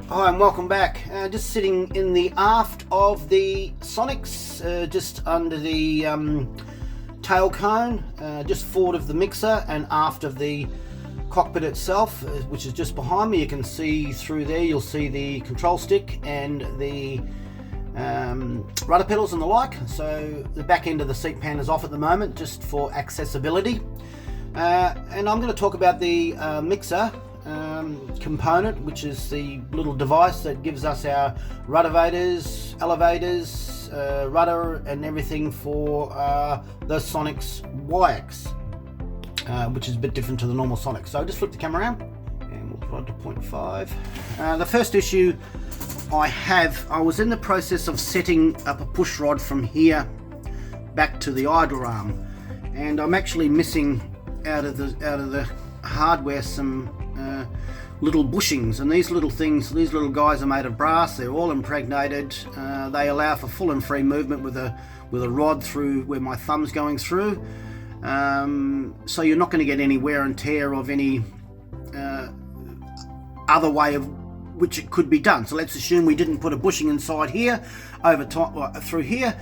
Hi and welcome back. Just sitting in the aft of the Sonex, just under the tail cone, just forward of the mixer and aft of the cockpit itself, which is just behind me. You can see through there, you'll see the control stick and the rudder pedals and the like. So the back end of the seat pan is off at the moment, just for accessibility. And I'm going to talk about the mixer component, which is the little device that gives us our ruddervators, elevators, rudder and everything for the Sonex Waiex, which is a bit different to the normal Sonex. So just flip the camera around and we'll put it to 0.5. The first issue I was in the process of setting up a push rod from here back to the idler arm, and I'm actually missing out of the hardware some little bushings, and these little guys are made of brass. They're all impregnated. They allow for full and free movement with a rod through where my thumb's going through, so you're not going to get any wear and tear of any other way of which it could be done. So let's assume we didn't put a bushing inside here over time, through here.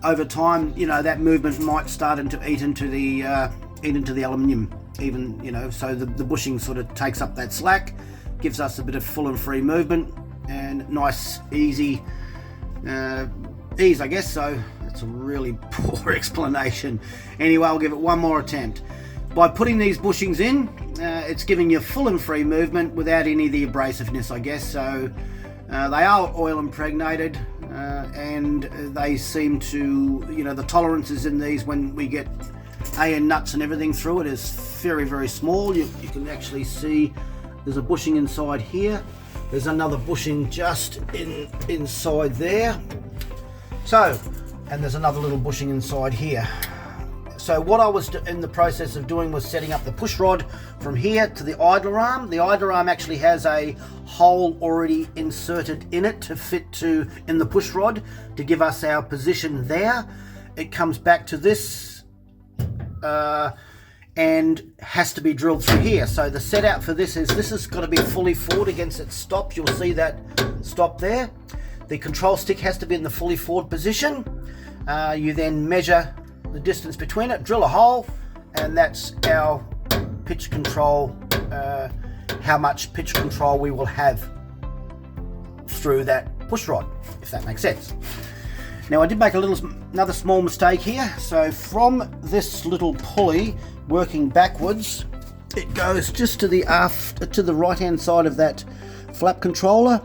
Over time, you know, that movement might start to eat into the aluminium, even, you know, so the bushing sort of takes up that slack, gives us a bit of full and free movement and nice ease, I guess. So it's a really poor explanation. Anyway, I'll give it one more attempt. By putting these bushings in, it's giving you full and free movement without any of the abrasiveness, I guess. So they are oil impregnated, and they seem to, you know, the tolerances in these when we get AN nuts and everything through it is very, very small. You can actually see there's a bushing inside here. There's another bushing just inside there. So, and there's another little bushing inside here. So what I was in the process of doing was setting up the push rod from here to the idler arm. The idler arm actually has a hole already inserted in it to fit in the push rod to give us our position there. It comes back to this and has to be drilled through here. So the setup for this is got to be fully forward against its stop. You'll see that stop there. The control stick has to be in the fully forward position. You then measure the distance between it, drill a hole, and that's our pitch control, how much pitch control we will have through that push rod, if that makes sense. Now I did make another small mistake here. So from this little pulley working backwards, it goes just to the right hand side of that flap controller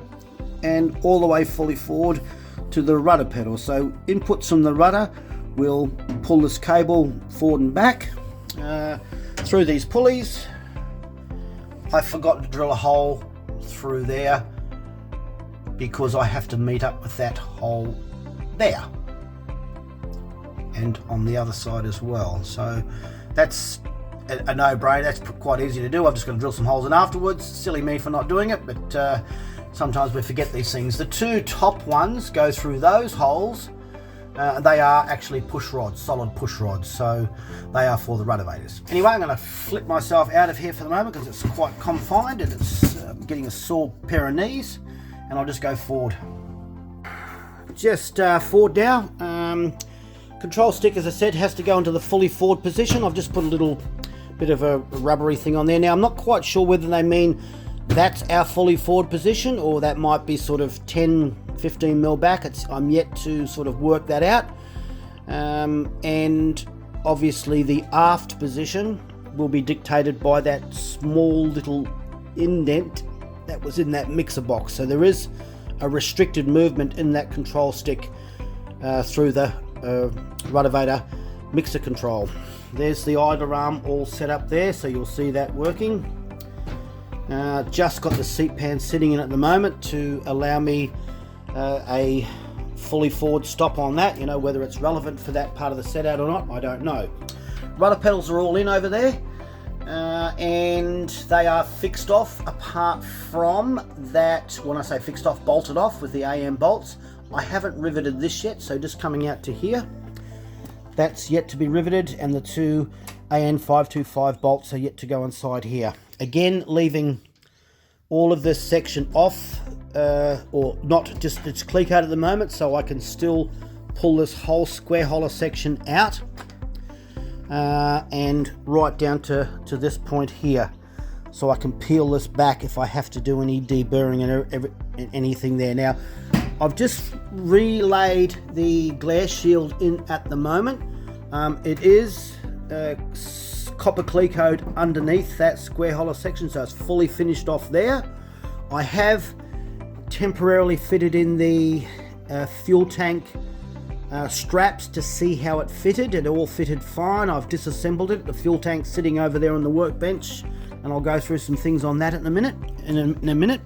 and all the way fully forward to the rudder pedal. So inputs from the rudder will pull this cable forward and back through these pulleys. I forgot to drill a hole through there because I have to meet up with that hole there and on the other side as well. So that's a no-brainer. That's quite easy to do. I'm just going to drill some holes in afterwards. Silly me for not doing it, but sometimes we forget these things. The two top ones go through those holes. They are actually push rods, solid push rods, so they are for the ruddervators. Anyway, I'm going to flip myself out of here for the moment because it's quite confined and it's getting a sore pair of knees, and I'll just go forward. Just forward now. Control stick, as I said, has to go into the fully forward position. I've just put a little bit of a rubbery thing on there. Now I'm not quite sure whether they mean that's our fully forward position or that might be sort of 10-15 mil back. I'm yet to sort of work that out. And obviously the aft position will be dictated by that small little indent that was in that mixer box. So there is a restricted movement in that control stick through the ruddervator mixer control. There's the idler arm all set up there, so you'll see that working. Just got the seat pan sitting in at the moment to allow me a fully forward stop on that. You know, whether it's relevant for that part of the set out or not, I don't know. Rudder pedals are all in over there, and they are fixed off, apart from that, when I say fixed off, bolted off with the AM bolts. I haven't riveted this yet, so just coming out to here, that's yet to be riveted, and the two AN525 bolts are yet to go inside here. Again, leaving all of this section off or not just its clear coat at the moment, so I can still pull this whole square hollow section out and right down to this point here, so I can peel this back if I have to do any deburring and anything there. Now I've just relayed the glare shield in at the moment. It is copper clear coat underneath that square hollow section, so it's fully finished off there. I have temporarily fitted in the fuel tank straps to see how it fitted. It all fitted fine. I've disassembled it. The fuel tank's sitting over there on the workbench, and I'll go through some things on that in a minute.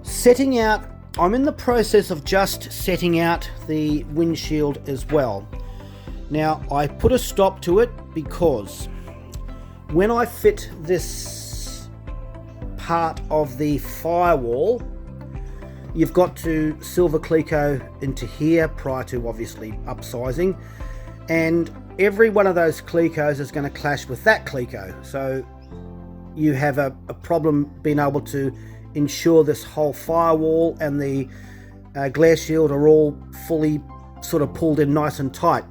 Setting out, I'm in the process of just setting out the windshield as well. Now I put a stop to it because when I fit this part of the firewall, you've got to silver cleco into here prior to obviously upsizing, and every one of those clecos is going to clash with that cleco, so you have a problem being able to ensure this whole firewall and the glare shield are all fully sort of pulled in nice and tight,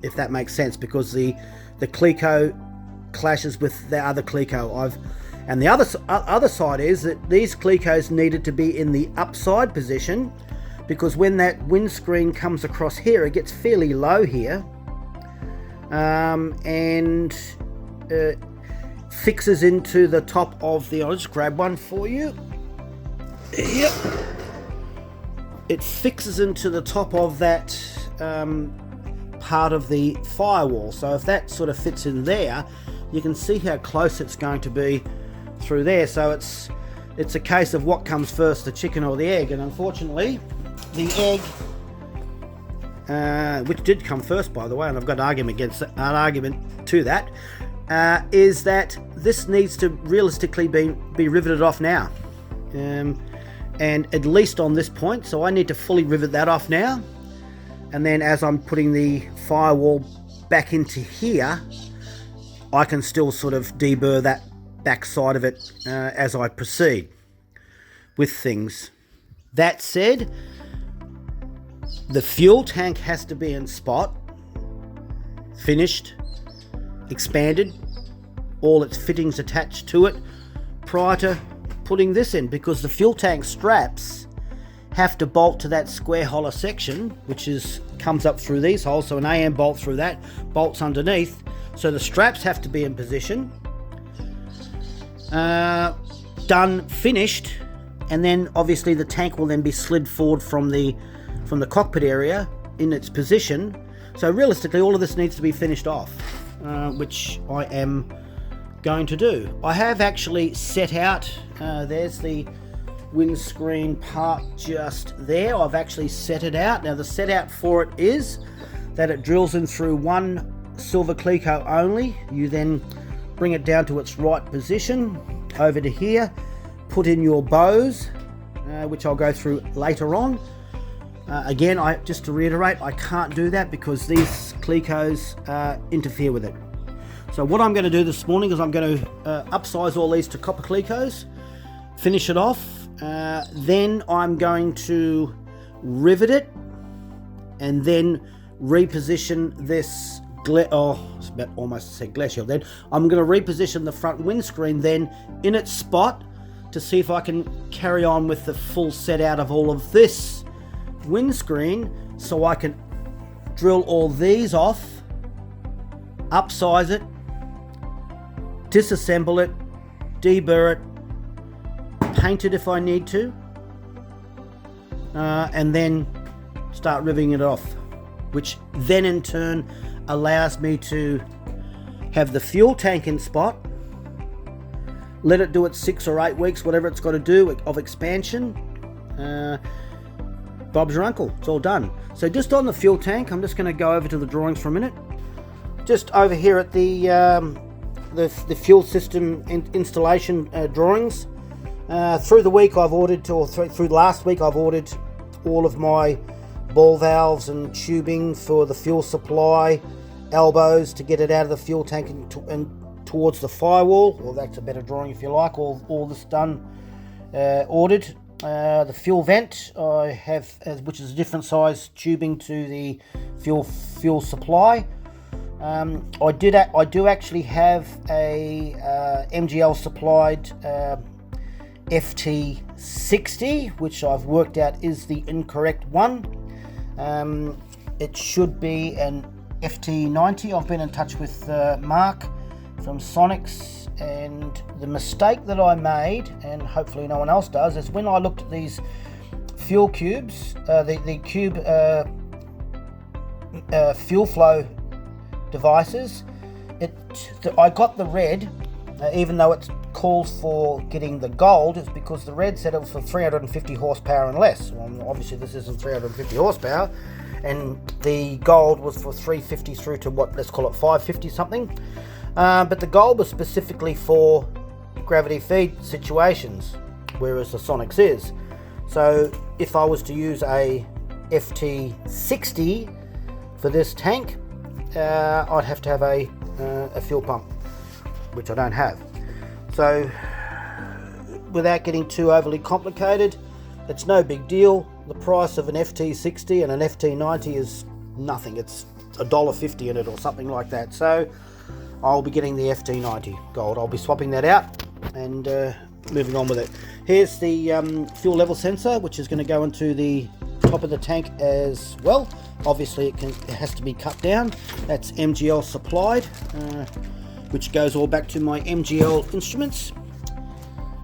if that makes sense, because the cleco clashes with the other cleco. And the other side is that these clecos needed to be in the upside position, because when that windscreen comes across here, it gets fairly low here, and fixes into the top of the, I'll just grab one for you. Yep. It fixes into the top of that part of the firewall. So if that sort of fits in there, you can see how close it's going to be through there. So it's a case of what comes first, the chicken or the egg. And unfortunately, the egg, which did come first, by the way, and I've got an argument to that, is that this needs to realistically be riveted off now, and at least on this point. So I need to fully rivet that off now, and then as I'm putting the firewall back into here, I can still sort of deburr that back side of it as I proceed with things. That said, the fuel tank has to be in spot, finished, expanded, all its fittings attached to it prior to putting this in, because the fuel tank straps have to bolt to that square hollow section, which comes up through these holes, so an AM bolt through that, bolts underneath, so the straps have to be in position, done, finished, and then obviously the tank will then be slid forward from the cockpit area in its position. So realistically all of this needs to be finished off, which I am going to do. I have actually set out, there's the windscreen part just there. I've actually set it out. Now the set out for it is that it drills in through one silver cleco only. You then bring it down to its right position over to here, put in your bows, which I'll go through later on. Again, just to reiterate, I can't do that because these clecos interfere with it. So what I'm going to do this morning is I'm going to upsize all these to copper clecos, finish it off, then I'm going to rivet it and then reposition this it's about almost said glare shield. Then I'm going to reposition the front windscreen then in its spot to see if I can carry on with the full set out of all of this windscreen, so I can drill all these off, upsize it, disassemble it, deburr it, paint it if I need to, and then start riveting it off, which then in turn allows me to have the fuel tank in spot, let it do its 6 or 8 weeks, whatever it's got to do of expansion. Bob's your uncle, it's all done. So just on the fuel tank, I'm just going to go over to the drawings for a minute. Just over here at the fuel system installation drawings. Through the week I've ordered, or through last week I've ordered all of my ball valves and tubing for the fuel supply, elbows to get it out of the fuel tank and towards the firewall. Well, that's a better drawing if you like. All this done, ordered. The fuel vent I have, which is a different size tubing to the fuel supply. I do actually have a MGL supplied FT60, which I've worked out is the incorrect one. It should be an FT90. I've been in touch with Mark from Sonex, and the mistake that I made, and hopefully no one else does, is when I looked at these fuel cubes, the cube fuel flow devices, I got the red, even though it calls for getting the gold. It's because the red said it was for 350 horsepower and less. Well, obviously this isn't 350 horsepower, and the gold was for 350 through to what, let's call it 550 something. But the gold was specifically for gravity feed situations, whereas the Sonex is. So if I was to use a FT60 for this tank, I'd have to have a fuel pump, which I don't have. So without getting too overly complicated, it's no big deal. The price of an FT60 and an FT90 is nothing. It's $1.50 in it or something like that. So I'll be getting the FT90 gold. I'll be swapping that out and moving on with it. Here's the fuel level sensor, which is going to go into the top of the tank as well. Obviously it has to be cut down. That's MGL supplied, which goes all back to my MGL instruments.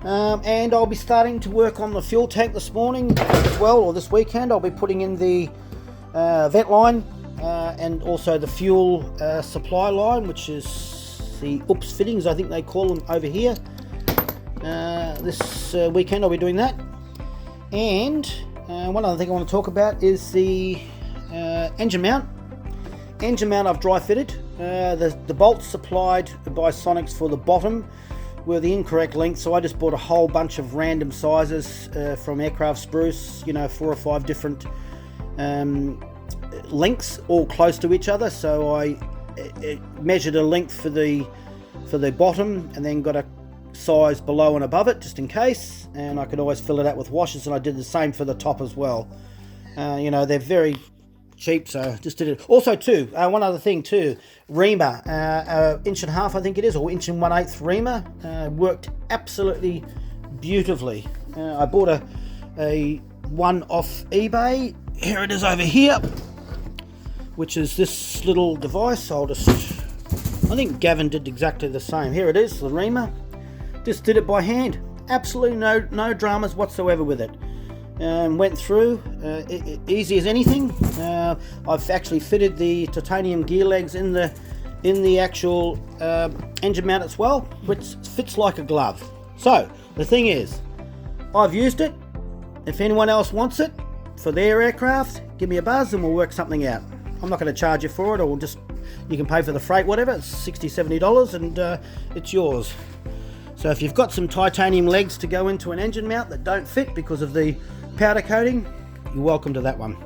And I'll be starting to work on the fuel tank this morning as well, or this weekend. I'll be putting in the vent line and also the fuel supply line, which is the OOPS fittings, I think they call them over here. This weekend I'll be doing that. And one other thing I want to talk about is the engine mount. Engine mount I've dry fitted. The bolts supplied by Sonex for the bottom were the incorrect length, so I just bought a whole bunch of random sizes from Aircraft Spruce, 4 or 5 different lengths, all close to each other. So I measured a length for the bottom and then got a size below and above it just in case, and I could always fill it out with washers, and I did the same for the top as well. They're very cheap, so just did it. Also too, one other thing too, reamer, 1.5 inch I think it is, or 1 1/8 reamer, worked absolutely beautifully. I bought a one off eBay. Here it is over here, which is this little device. I think Gavin did exactly the same. Here it is, the reamer. Just did it by hand. Absolutely no dramas whatsoever with it. Went through easy as anything. I've actually fitted the titanium gear legs in the actual engine mount as well, which fits like a glove. So the thing is, I've used it. If anyone else wants it for their aircraft, give me a buzz and we'll work something out. I'm not going to charge you for it, or you can pay for the freight, whatever. It's $60-70 and it's yours. So if you've got some titanium legs to go into an engine mount that don't fit because of the powder coating, you're welcome to that one.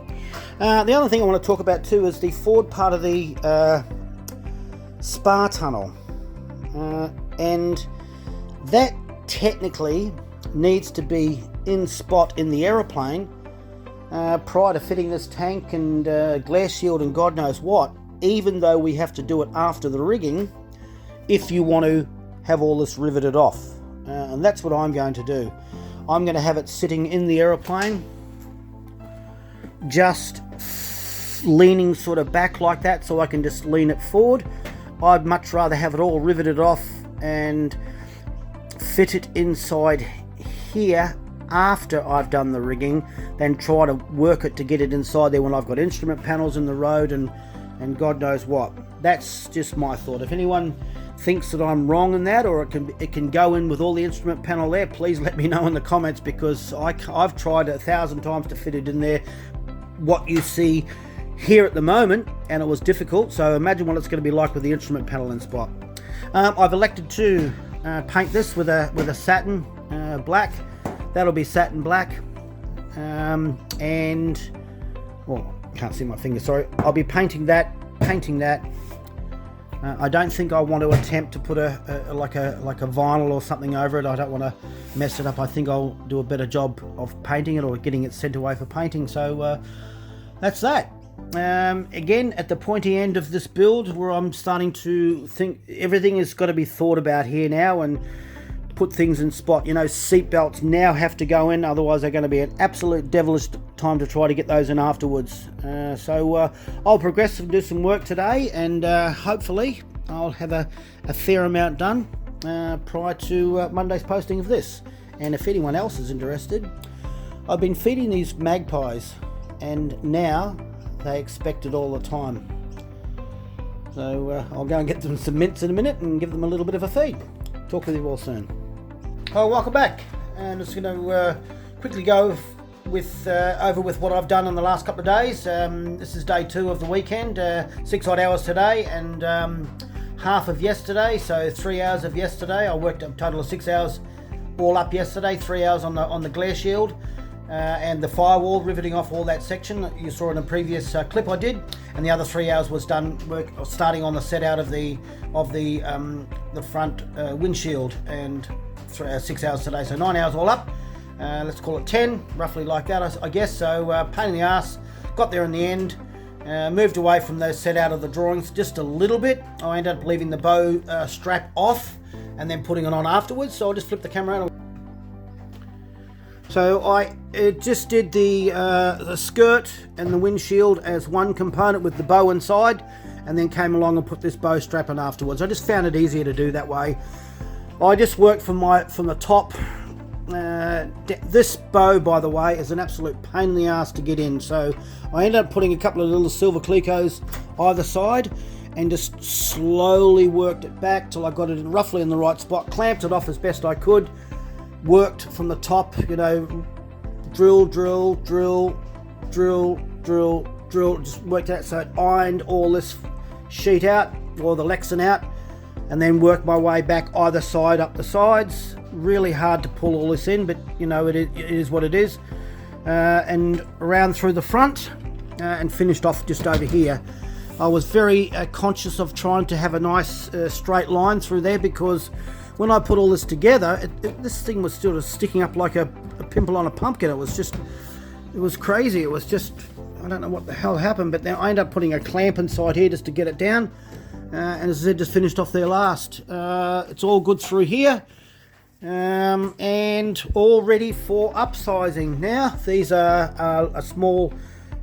The other thing I want to talk about too is the forward part of the spar tunnel, and that technically needs to be in spot in the aeroplane prior to fitting this tank and glare shield and God knows what, even though we have to do it after the rigging if you want to have all this riveted off. And that's what I'm going to do. I'm going to have it sitting in the aeroplane, just leaning sort of back like that, so I can just lean it forward. I'd much rather have it all riveted off and fit it inside here after I've done the rigging than try to work it to get it inside there when I've got instrument panels in the road and God knows what. That's just my thought. If anyone thinks that I'm wrong in that, or it can go in with all the instrument panel there, please let me know in the comments, because I've tried 1,000 times to fit it in there, what you see here at the moment, and it was difficult. So imagine what it's going to be like with the instrument panel in spot. I've elected to paint this with a satin black. That'll be satin black, and well, can't see my finger, sorry. I'll be painting that I don't think I want to attempt to put like a vinyl or something over it. I don't want to mess it up. I think I'll do a better job of painting it or getting it sent away for painting. So that's that. Again, at the pointy end of this build, where I'm starting to think everything has got to be thought about here now and put things in spot. You know, seat belts now have to go in, otherwise they're going to be an absolute devilish time to try to get those in afterwards. So I'll progress and do some work today, and hopefully I'll have a fair amount done prior to Monday's posting of this. And if anyone else is interested, I've been feeding these magpies, and now they expect it all the time. So I'll go and get them some mints in a minute and give them a little bit of a feed. Talk with you all soon. Oh, welcome back. I'm just going to quickly go over with what I've done in the last couple of days. This is day 2 of the weekend. 6 odd hours today and half of yesterday, so 3 hours of yesterday. I worked a total of 6 hours all up yesterday. 3 hours on the glare shield and the firewall, riveting off all that section that you saw in a previous clip I did, and the other 3 hours was done work starting on the set out of the front windshield, and 6 hours today, so 9 hours all up. Let's call it 10, roughly like that, I guess. So pain in the ass, got there in the end. Moved away from those set out of the drawings just a little bit. I ended up leaving the bow strap off and then putting it on afterwards, so I'll just flip the camera around. So I just did the skirt and the windshield as one component with the bow inside, and then came along and put this bow strap on afterwards. I just found it easier to do that way. I just worked from the top. This bow, by the way, is an absolute pain in the ass to get in, so I ended up putting a couple of little silver clecos either side and just slowly worked it back till I got it roughly in the right spot, clamped it off as best I could, worked from the top, you know, drill, just worked out, so it ironed all this sheet out, or the Lexan out, and then worked my way back either side up the sides. Really hard to pull all this in, but you know, it is what it is. And around through the front and finished off just over here. I was very conscious of trying to have a nice straight line through there, because when I put all this together, this thing was sort of sticking up like a pimple on a pumpkin. It was crazy. It was just, I don't know what the hell happened, but then I ended up putting a clamp inside here just to get it down. And as I said, just finished off there last. It's all good through here. And all ready for upsizing now. These are a small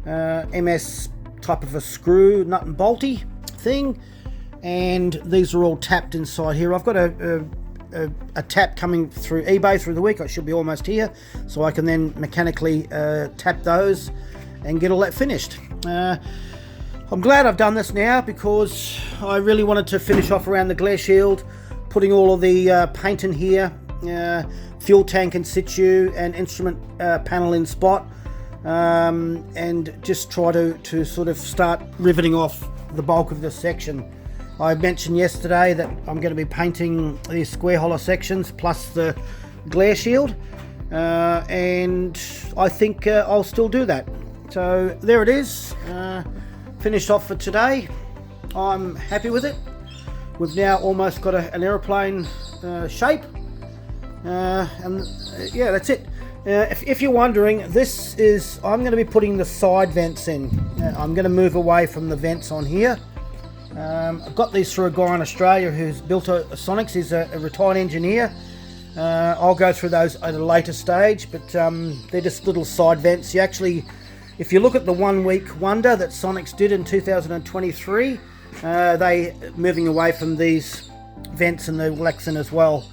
MS type of a screw nut and bolty thing, and these are all tapped inside here. I've got a tap coming through eBay through the week. I should be almost here, so I can then mechanically tap those and get all that finished. I'm glad I've done this now, because I really wanted to finish off around the glare shield, putting all of the paint in here, fuel tank in situ and instrument panel in spot, and just try to sort of start riveting off the bulk of this section. I mentioned yesterday that I'm going to be painting these square hollow sections plus the glare shield, and I think I'll still do that. So there it is, finished off for today. I'm happy with it. We've now almost got an aeroplane shape, and yeah, that's it. If you're wondering, I'm going to be putting the side vents in. I'm going to move away from the vents on here. I've got these through a guy in Australia who's built a Sonex. He's a retired engineer. I'll go through those at a later stage, but they're just little side vents. You actually, if you look at the 1 week wonder that Sonex did in 2023, they moving away from these vents and the Lexan as well,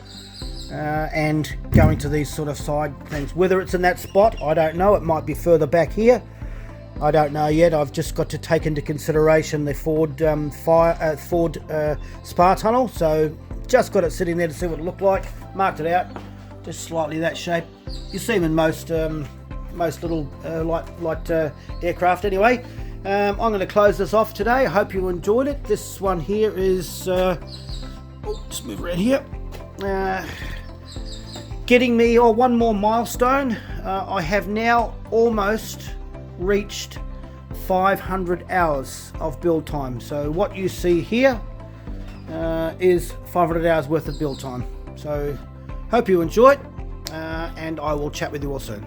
and going to these sort of side things. Whether it's in that spot, I don't know. It might be further back here. I don't know yet. I've just got to take into consideration the Ford spar tunnel, so just got it sitting there to see what it looked like. Marked it out, just slightly that shape. You see them in most little light aircraft. Anyway, I'm going to close this off today. I hope you enjoyed it. This one here is just move around here. Getting me one more milestone. I have now almost reached 500 hours of build time. So what you see here is 500 hours worth of build time. So hope you enjoy it, and I will chat with you all soon.